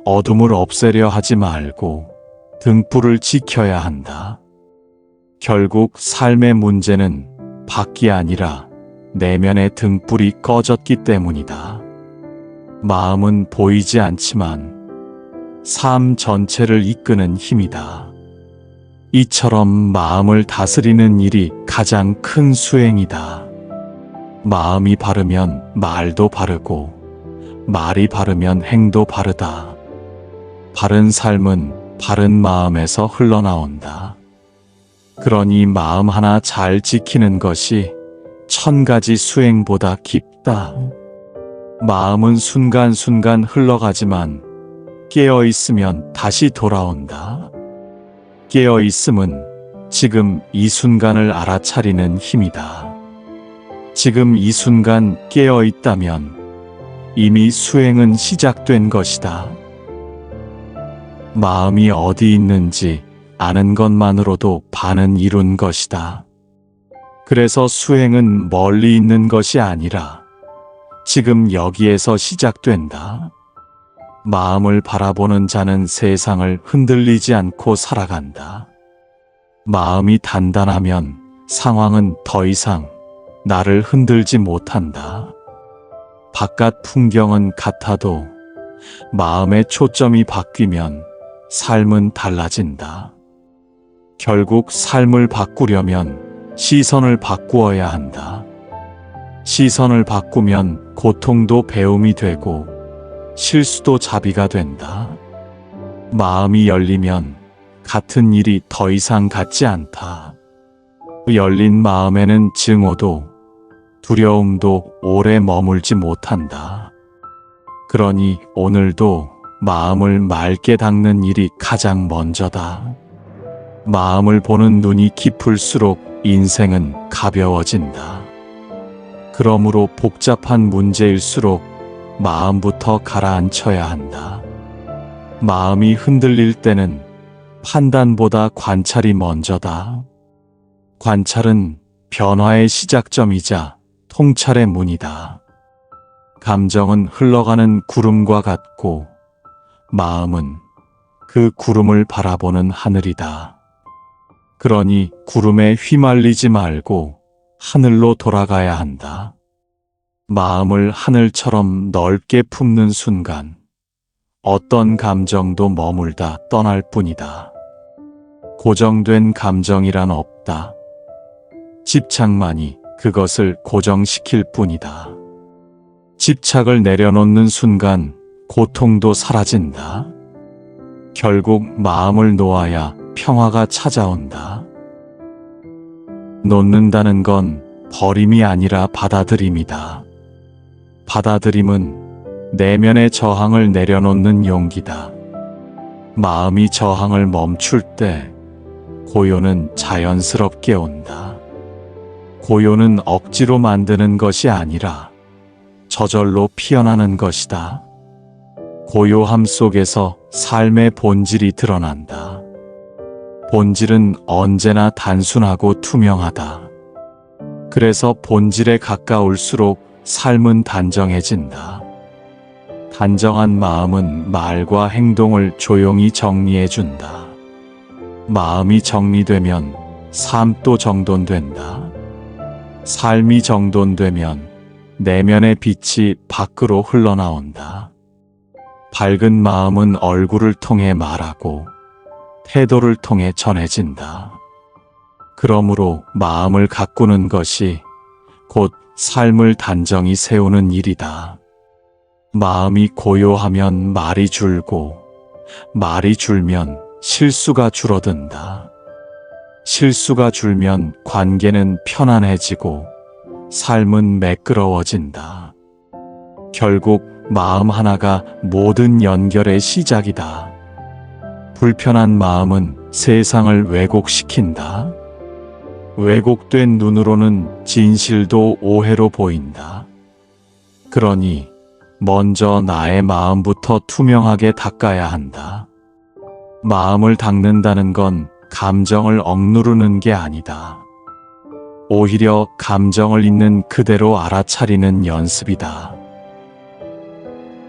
[SPEAKER 1] 어둠을 없애려 하지 말고 등불을 지켜야 한다. 결국 삶의 문제는 밖이 아니라 내면의 등불이 꺼졌기 때문이다. 마음은 보이지 않지만 삶 전체를 이끄는 힘이다. 이처럼 마음을 다스리는 일이 가장 큰 수행이다. 마음이 바르면 말도 바르고 말이 바르면 행도 바르다. 바른 삶은 바른 마음에서 흘러나온다. 그러니 마음 하나 잘 지키는 것이 1000가지 수행보다 깊다. 마음은 순간순간 흘러가지만 깨어있으면 다시 돌아온다. 깨어있음은 지금 이 순간을 알아차리는 힘이다. 지금 이 순간 깨어있다면 이미 수행은 시작된 것이다. 마음이 어디 있는지 아는 것만으로도 반은 이룬 것이다. 그래서 수행은 멀리 있는 것이 아니라 지금 여기에서 시작된다. 마음을 바라보는 자는 세상을 흔들리지 않고 살아간다. 마음이 단단하면 상황은 더 이상 나를 흔들지 못한다. 바깥 풍경은 같아도 마음의 초점이 바뀌면 삶은 달라진다. 결국 삶을 바꾸려면 시선을 바꾸어야 한다. 시선을 바꾸면 고통도 배움이 되고 실수도 자비가 된다. 마음이 열리면 같은 일이 더 이상 같지 않다. 열린 마음에는 증오도 두려움도 오래 머물지 못한다. 그러니 오늘도 마음을 맑게 닦는 일이 가장 먼저다. 마음을 보는 눈이 깊을수록 인생은 가벼워진다. 그러므로 복잡한 문제일수록 마음부터 가라앉혀야 한다. 마음이 흔들릴 때는 판단보다 관찰이 먼저다. 관찰은 변화의 시작점이자 통찰의 문이다. 감정은 흘러가는 구름과 같고 마음은 그 구름을 바라보는 하늘이다. 그러니 구름에 휘말리지 말고 하늘로 돌아가야 한다. 마음을 하늘처럼 넓게 품는 순간 어떤 감정도 머물다 떠날 뿐이다. 고정된 감정이란 없다. 집착만이 그것을 고정시킬 뿐이다. 집착을 내려놓는 순간 고통도 사라진다. 결국 마음을 놓아야 평화가 찾아온다. 놓는다는 건 버림이 아니라 받아들임이다. 받아들임은 내면의 저항을 내려놓는 용기다. 마음이 저항을 멈출 때 고요는 자연스럽게 온다. 고요는 억지로 만드는 것이 아니라 저절로 피어나는 것이다. 고요함 속에서 삶의 본질이 드러난다. 본질은 언제나 단순하고 투명하다. 그래서 본질에 가까울수록 삶은 단정해진다. 단정한 마음은 말과 행동을 조용히 정리해준다. 마음이 정리되면 삶도 정돈된다. 삶이 정돈되면 내면의 빛이 밖으로 흘러나온다. 밝은 마음은 얼굴을 통해 말하고 태도를 통해 전해진다. 그러므로 마음을 가꾸는 것이 곧 삶을 단정히 세우는 일이다. 마음이 고요하면 말이 줄고, 말이 줄면 실수가 줄어든다. 실수가 줄면 관계는 편안해지고, 삶은 매끄러워진다. 결국 마음 하나가 모든 연결의 시작이다. 불편한 마음은 세상을 왜곡시킨다. 왜곡된 눈으로는 진실도 오해로 보인다. 그러니 먼저 나의 마음부터 투명하게 닦아야 한다. 마음을 닦는다는 건 감정을 억누르는 게 아니다. 오히려 감정을 있는 그대로 알아차리는 연습이다.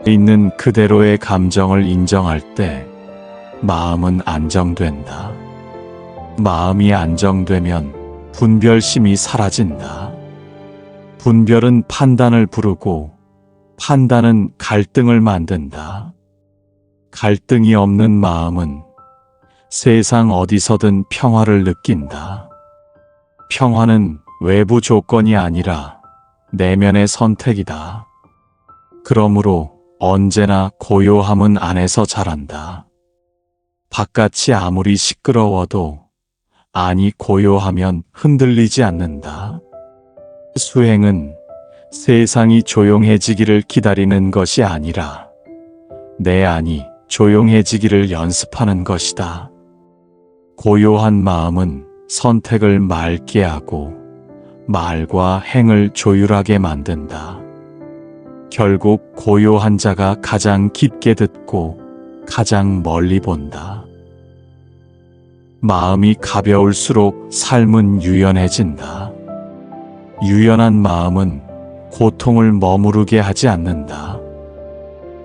[SPEAKER 1] 있는 그대로의 감정을 인정할 때 마음은 안정된다. 마음이 안정되면 분별심이 사라진다. 분별은 판단을 부르고 판단은 갈등을 만든다. 갈등이 없는 마음은 세상 어디서든 평화를 느낀다. 평화는 외부 조건이 아니라 내면의 선택이다. 그러므로 언제나 고요함은 안에서 자란다. 바깥이 아무리 시끄러워도 안이 고요하면 흔들리지 않는다. 수행은 세상이 조용해지기를 기다리는 것이 아니라 내 안이 조용해지기를 연습하는 것이다. 고요한 마음은 선택을 맑게 하고 말과 행을 조율하게 만든다. 결국 고요한 자가 가장 깊게 듣고 가장 멀리 본다. 마음이 가벼울수록 삶은 유연해진다. 유연한 마음은 고통을 머무르게 하지 않는다.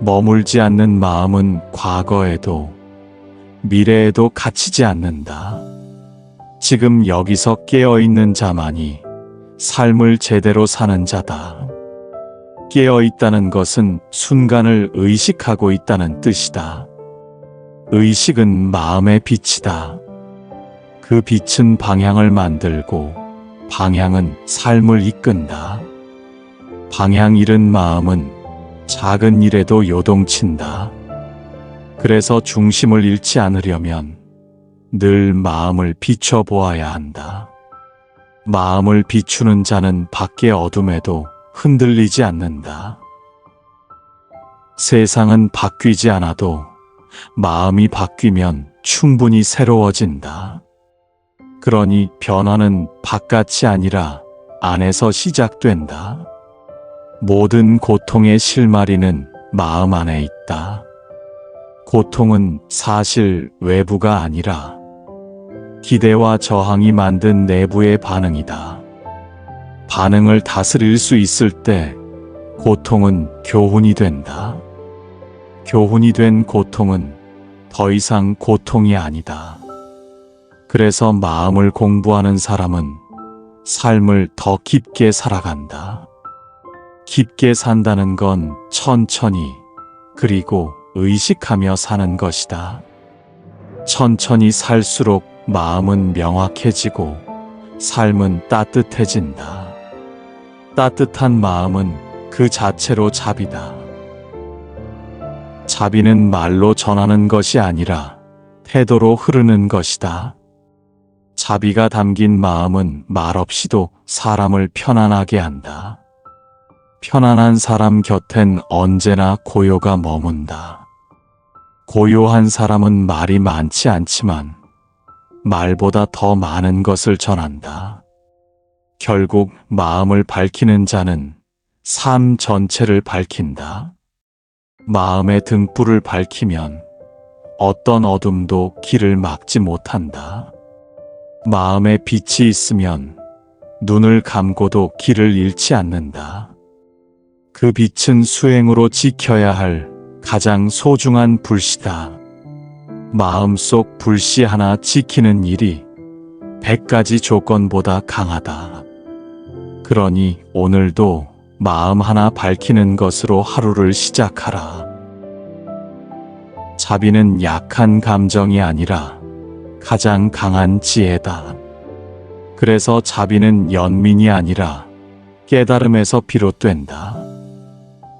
[SPEAKER 1] 머물지 않는 마음은 과거에도 미래에도 갇히지 않는다. 지금 여기서 깨어있는 자만이 삶을 제대로 사는 자다. 깨어있다는 것은 순간을 의식하고 있다는 뜻이다. 의식은 마음의 빛이다. 그 빛은 방향을 만들고 방향은 삶을 이끈다. 방향 잃은 마음은 작은 일에도 요동친다. 그래서 중심을 잃지 않으려면 늘 마음을 비춰보아야 한다. 마음을 비추는 자는 밖의 어둠에도 흔들리지 않는다. 세상은 바뀌지 않아도 마음이 바뀌면 충분히 새로워진다. 그러니 변화는 바깥이 아니라 안에서 시작된다. 모든 고통의 실마리는 마음 안에 있다. 고통은 사실 외부가 아니라 기대와 저항이 만든 내부의 반응이다. 반응을 다스릴 수 있을 때 고통은 교훈이 된다. 교훈이 된 고통은 더 이상 고통이 아니다. 그래서 마음을 공부하는 사람은 삶을 더 깊게 살아간다. 깊게 산다는 건 천천히 그리고 의식하며 사는 것이다. 천천히 살수록 마음은 명확해지고 삶은 따뜻해진다. 따뜻한 마음은 그 자체로 자비다. 자비는 말로 전하는 것이 아니라 태도로 흐르는 것이다. 자비가 담긴 마음은 말없이도 사람을 편안하게 한다. 편안한 사람 곁엔 언제나 고요가 머문다. 고요한 사람은 말이 많지 않지만 말보다 더 많은 것을 전한다. 결국 마음을 밝히는 자는 삶 전체를 밝힌다. 마음의 등불을 밝히면 어떤 어둠도 길을 막지 못한다. 마음에 빛이 있으면 눈을 감고도 길을 잃지 않는다. 그 빛은 수행으로 지켜야 할 가장 소중한 불씨다. 마음속 불씨 하나 지키는 일이 100가지 조건보다 강하다. 그러니 오늘도 마음 하나 밝히는 것으로 하루를 시작하라. 자비는 약한 감정이 아니라 가장 강한 지혜다. 그래서 자비는 연민이 아니라 깨달음에서 비롯된다.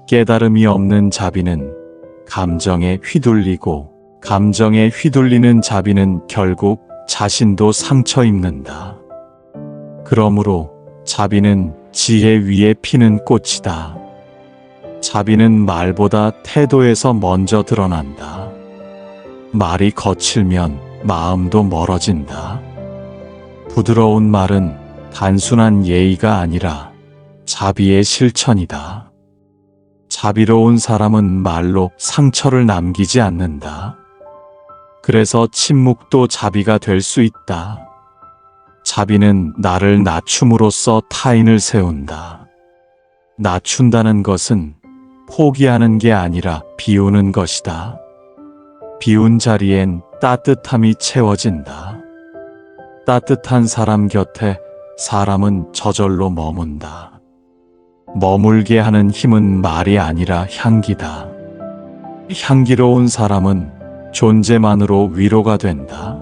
[SPEAKER 1] 깨달음이 없는 자비는 감정에 휘둘리고 감정에 휘둘리는 자비는 결국 자신도 상처 입는다. 그러므로 자비는 지혜 위에 피는 꽃이다. 자비는 말보다 태도에서 먼저 드러난다. 말이 거칠면 마음도 멀어진다. 부드러운 말은 단순한 예의가 아니라 자비의 실천이다. 자비로운 사람은 말로 상처를 남기지 않는다. 그래서 침묵도 자비가 될 수 있다. 자비는 나를 낮춤으로써 타인을 세운다. 낮춘다는 것은 포기하는 게 아니라 비우는 것이다. 비운 자리엔 따뜻함이 채워진다. 따뜻한 사람 곁에 사람은 저절로 머문다. 머물게 하는 힘은 말이 아니라 향기다. 향기로운 사람은 존재만으로 위로가 된다.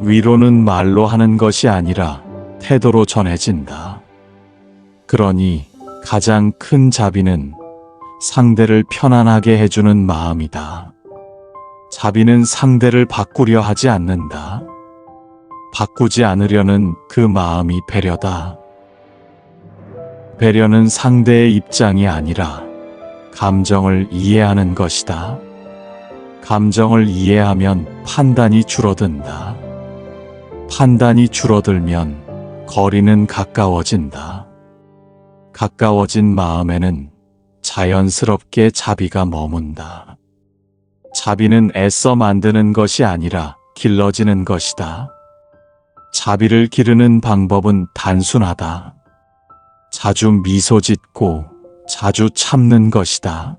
[SPEAKER 1] 위로는 말로 하는 것이 아니라 태도로 전해진다. 그러니 가장 큰 자비는 상대를 편안하게 해주는 마음이다. 자비는 상대를 바꾸려 하지 않는다. 바꾸지 않으려는 그 마음이 배려다. 배려는 상대의 입장이 아니라 감정을 이해하는 것이다. 감정을 이해하면 판단이 줄어든다. 판단이 줄어들면 거리는 가까워진다. 가까워진 마음에는 자연스럽게 자비가 머문다. 자비는 애써 만드는 것이 아니라 길러지는 것이다. 자비를 기르는 방법은 단순하다. 자주 미소 짓고 자주 참는 것이다.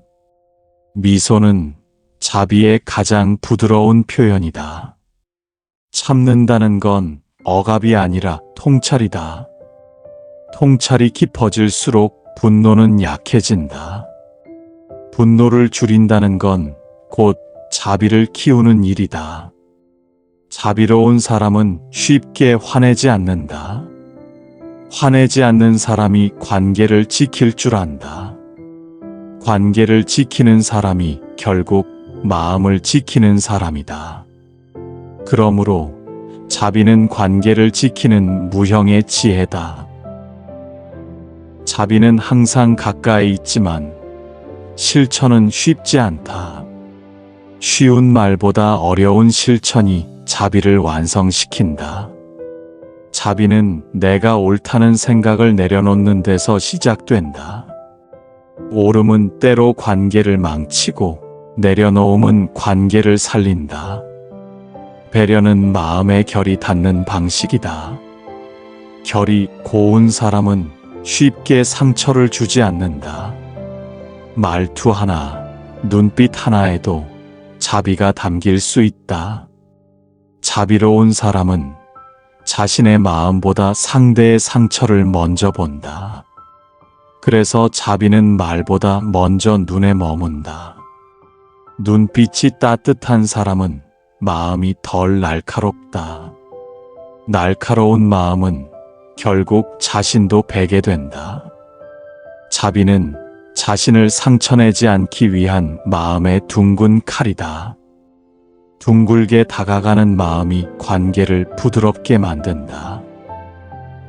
[SPEAKER 1] 미소는 자비의 가장 부드러운 표현이다. 참는다는 건 억압이 아니라 통찰이다. 통찰이 깊어질수록 분노는 약해진다. 분노를 줄인다는 건 곧 자비를 키우는 일이다. 자비로운 사람은 쉽게 화내지 않는다. 화내지 않는 사람이 관계를 지킬 줄 안다. 관계를 지키는 사람이 결국 마음을 지키는 사람이다. 그러므로 자비는 관계를 지키는 무형의 지혜다. 자비는 항상 가까이 있지만 실천은 쉽지 않다. 쉬운 말보다 어려운 실천이 자비를 완성시킨다. 자비는 내가 옳다는 생각을 내려놓는 데서 시작된다. 옳음은 때로 관계를 망치고 내려놓음은 관계를 살린다. 배려는 마음의 결이 닿는 방식이다. 결이 고운 사람은 쉽게 상처를 주지 않는다. 말투 하나, 눈빛 하나에도 자비가 담길 수 있다. 자비로운 사람은 자신의 마음보다 상대의 상처를 먼저 본다. 그래서 자비는 말보다 먼저 눈에 머문다. 눈빛이 따뜻한 사람은 마음이 덜 날카롭다. 날카로운 마음은 결국 자신도 베게 된다. 자비는 자신을 상처내지 않기 위한 마음의 둥근 칼이다. 둥글게 다가가는 마음이 관계를 부드럽게 만든다.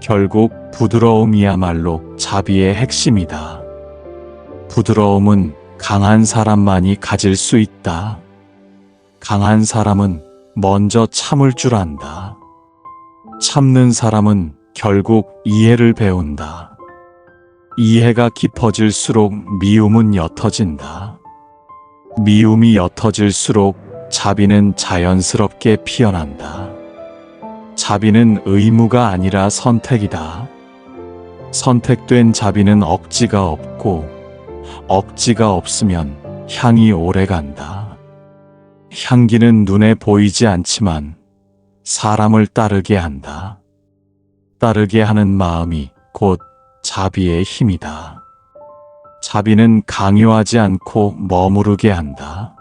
[SPEAKER 1] 결국 부드러움이야말로 자비의 핵심이다. 부드러움은 강한 사람만이 가질 수 있다. 강한 사람은 먼저 참을 줄 안다. 참는 사람은 결국 이해를 배운다. 이해가 깊어질수록 미움은 옅어진다. 미움이 옅어질수록 자비는 자연스럽게 피어난다. 자비는 의무가 아니라 선택이다. 선택된 자비는 억지가 없고, 억지가 없으면 향이 오래간다. 향기는 눈에 보이지 않지만 사람을 따르게 한다. 따르게 하는 마음이 곧 자비의 힘이다. 자비는 강요하지 않고 머무르게 한다.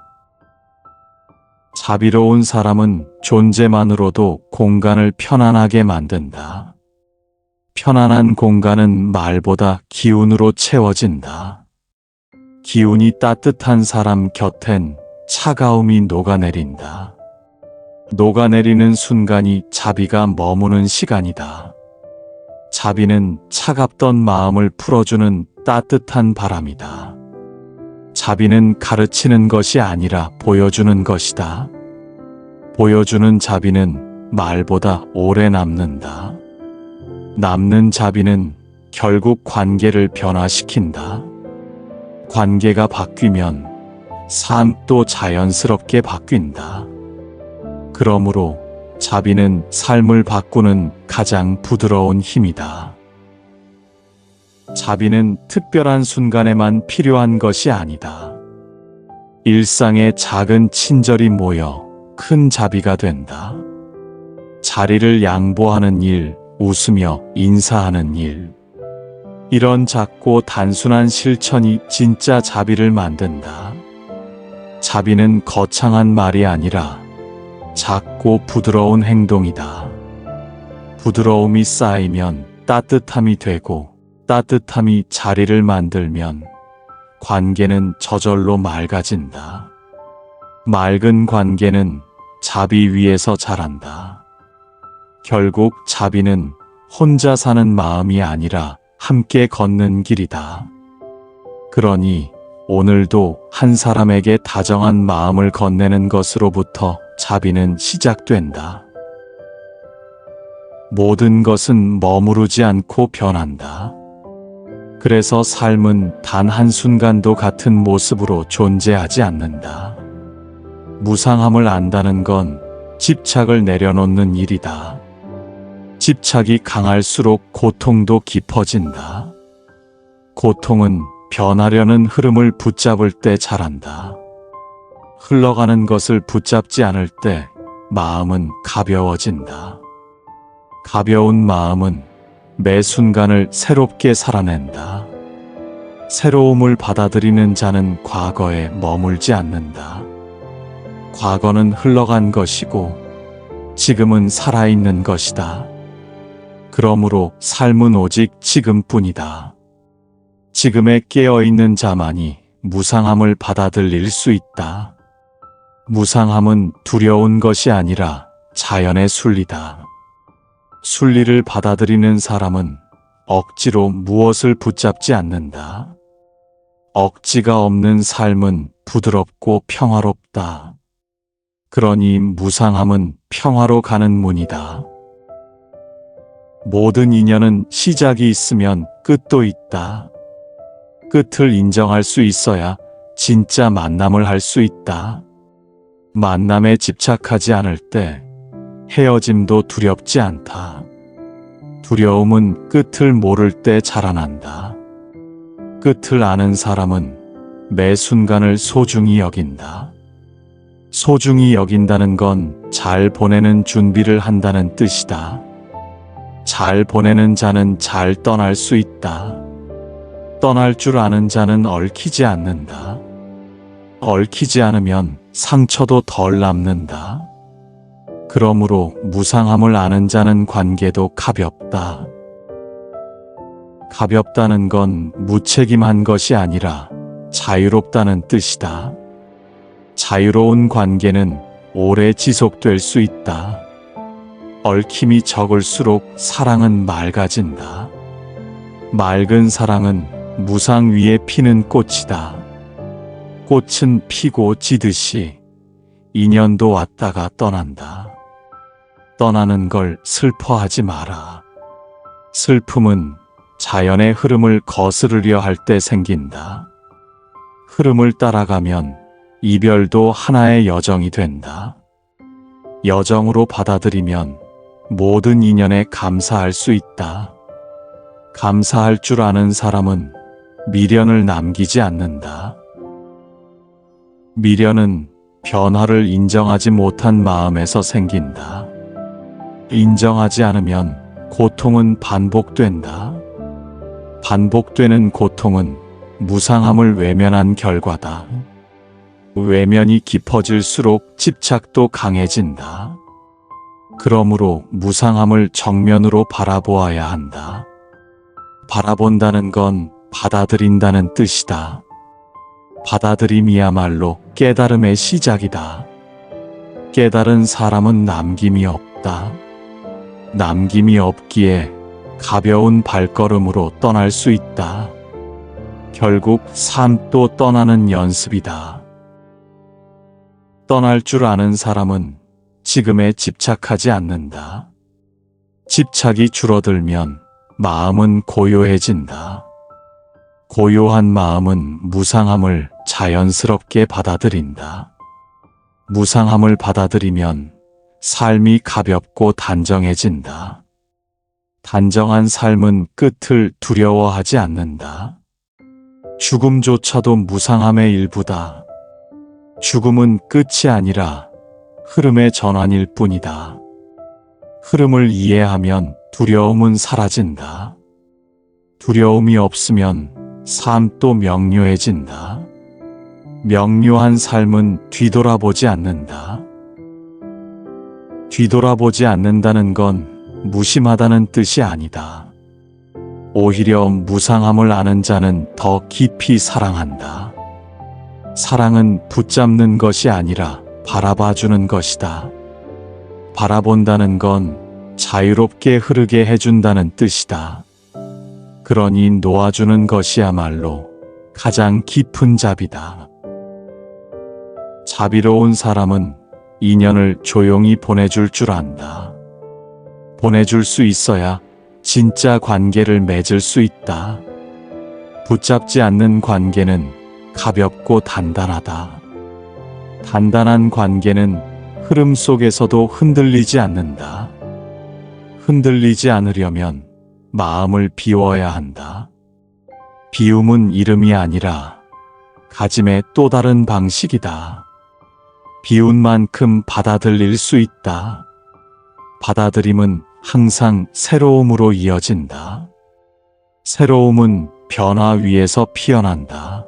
[SPEAKER 1] 자비로운 사람은 존재만으로도 공간을 편안하게 만든다. 편안한 공간은 말보다 기운으로 채워진다. 기운이 따뜻한 사람 곁엔 차가움이 녹아내린다. 녹아내리는 순간이 자비가 머무는 시간이다. 자비는 차갑던 마음을 풀어주는 따뜻한 바람이다. 자비는 가르치는 것이 아니라 보여주는 것이다. 보여주는 자비는 말보다 오래 남는다. 남는 자비는 결국 관계를 변화시킨다. 관계가 바뀌면 삶도 자연스럽게 바뀐다. 그러므로 자비는 삶을 바꾸는 가장 부드러운 힘이다. 자비는 특별한 순간에만 필요한 것이 아니다. 일상의 작은 친절이 모여 큰 자비가 된다. 자리를 양보하는 일, 웃으며 인사하는 일. 이런 작고 단순한 실천이 진짜 자비를 만든다. 자비는 거창한 말이 아니라 작고 부드러운 행동이다. 부드러움이 쌓이면 따뜻함이 되고, 따뜻함이 자리를 만들면 관계는 저절로 맑아진다. 맑은 관계는 자비 위에서 자란다. 결국 자비는 혼자 사는 마음이 아니라 함께 걷는 길이다. 그러니 오늘도 한 사람에게 다정한 마음을 건네는 것으로부터 자비는 시작된다. 모든 것은 머무르지 않고 변한다. 그래서 삶은 단 한순간도 같은 모습으로 존재하지 않는다. 무상함을 안다는 건 집착을 내려놓는 일이다. 집착이 강할수록 고통도 깊어진다. 고통은 변하려는 흐름을 붙잡을 때 자란다. 흘러가는 것을 붙잡지 않을 때 마음은 가벼워진다. 가벼운 마음은 매 순간을 새롭게 살아낸다. 새로움을 받아들이는 자는 과거에 머물지 않는다. 과거는 흘러간 것이고 지금은 살아있는 것이다. 그러므로 삶은 오직 지금뿐이다. 지금에 깨어있는 자만이 무상함을 받아들일 수 있다. 무상함은 두려운 것이 아니라 자연의 순리다. 순리를 받아들이는 사람은 억지로 무엇을 붙잡지 않는다. 억지가 없는 삶은 부드럽고 평화롭다. 그러니 무상함은 평화로 가는 문이다. 모든 인연은 시작이 있으면 끝도 있다. 끝을 인정할 수 있어야 진짜 만남을 할 수 있다. 만남에 집착하지 않을 때 헤어짐도 두렵지 않다. 두려움은 끝을 모를 때 자라난다. 끝을 아는 사람은 매 순간을 소중히 여긴다. 소중히 여긴다는 건 잘 보내는 준비를 한다는 뜻이다. 잘 보내는 자는 잘 떠날 수 있다. 떠날 줄 아는 자는 얽히지 않는다. 얽히지 않으면 상처도 덜 남는다. 그러므로 무상함을 아는 자는 관계도 가볍다. 가볍다는 건 무책임한 것이 아니라 자유롭다는 뜻이다. 자유로운 관계는 오래 지속될 수 있다. 얽힘이 적을수록 사랑은 맑아진다. 맑은 사랑은 무상 위에 피는 꽃이다. 꽃은 피고 지듯이 인연도 왔다가 떠난다. 떠나는 걸 슬퍼하지 마라. 슬픔은 자연의 흐름을 거스르려 할 때 생긴다. 흐름을 따라가면 이별도 하나의 여정이 된다. 여정으로 받아들이면 모든 인연에 감사할 수 있다. 감사할 줄 아는 사람은 미련을 남기지 않는다. 미련은 변화를 인정하지 못한 마음에서 생긴다. 인정하지 않으면 고통은 반복된다. 반복되는 고통은 무상함을 외면한 결과다. 외면이 깊어질수록 집착도 강해진다. 그러므로 무상함을 정면으로 바라보아야 한다. 바라본다는 건 받아들인다는 뜻이다. 받아들임이야말로 깨달음의 시작이다. 깨달은 사람은 남김이 없다. 남김이 없기에 가벼운 발걸음으로 떠날 수 있다. 결국 삶도 떠나는 연습이다. 떠날 줄 아는 사람은 지금에 집착하지 않는다. 집착이 줄어들면 마음은 고요해진다. 고요한 마음은 무상함을 자연스럽게 받아들인다. 무상함을 받아들이면 삶이 가볍고 단정해진다. 단정한 삶은 끝을 두려워하지 않는다. 죽음조차도 무상함의 일부다. 죽음은 끝이 아니라 흐름의 전환일 뿐이다. 흐름을 이해하면 두려움은 사라진다. 두려움이 없으면 삶도 명료해진다. 명료한 삶은 뒤돌아보지 않는다. 뒤돌아보지 않는다는 건 무심하다는 뜻이 아니다. 오히려 무상함을 아는 자는 더 깊이 사랑한다. 사랑은 붙잡는 것이 아니라 바라봐주는 것이다. 바라본다는 건 자유롭게 흐르게 해준다는 뜻이다. 그러니 놓아주는 것이야말로 가장 깊은 자비다. 자비로운 사람은 인연을 조용히 보내줄 줄 안다. 보내줄 수 있어야 진짜 관계를 맺을 수 있다. 붙잡지 않는 관계는 가볍고 단단하다. 단단한 관계는 흐름 속에서도 흔들리지 않는다. 흔들리지 않으려면 마음을 비워야 한다. 비움은 이름이 아니라 가짐의 또 다른 방식이다. 비운 만큼 받아들일 수 있다. 받아들임은 항상 새로움으로 이어진다. 새로움은 변화 위에서 피어난다.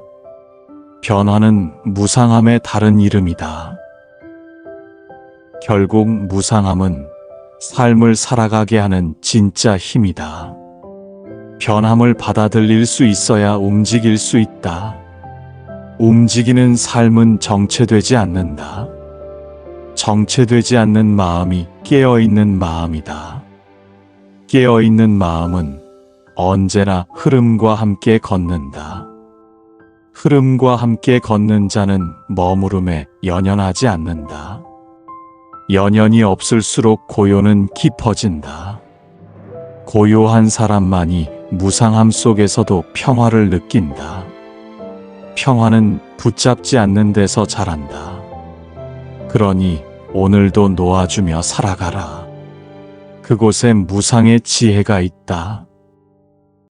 [SPEAKER 1] 변화는 무상함의 다른 이름이다. 결국 무상함은 삶을 살아가게 하는 진짜 힘이다. 변함을 받아들일 수 있어야 움직일 수 있다. 움직이는 삶은 정체되지 않는다. 정체되지 않는 마음이 깨어있는 마음이다. 깨어있는 마음은 언제나 흐름과 함께 걷는다. 흐름과 함께 걷는 자는 머무름에 연연하지 않는다. 연연이 없을수록 고요는 깊어진다. 고요한 사람만이 무상함 속에서도 평화를 느낀다. 평화는 붙잡지 않는 데서 자란다. 그러니 오늘도 놓아주며 살아가라. 그곳에 무상의 지혜가 있다.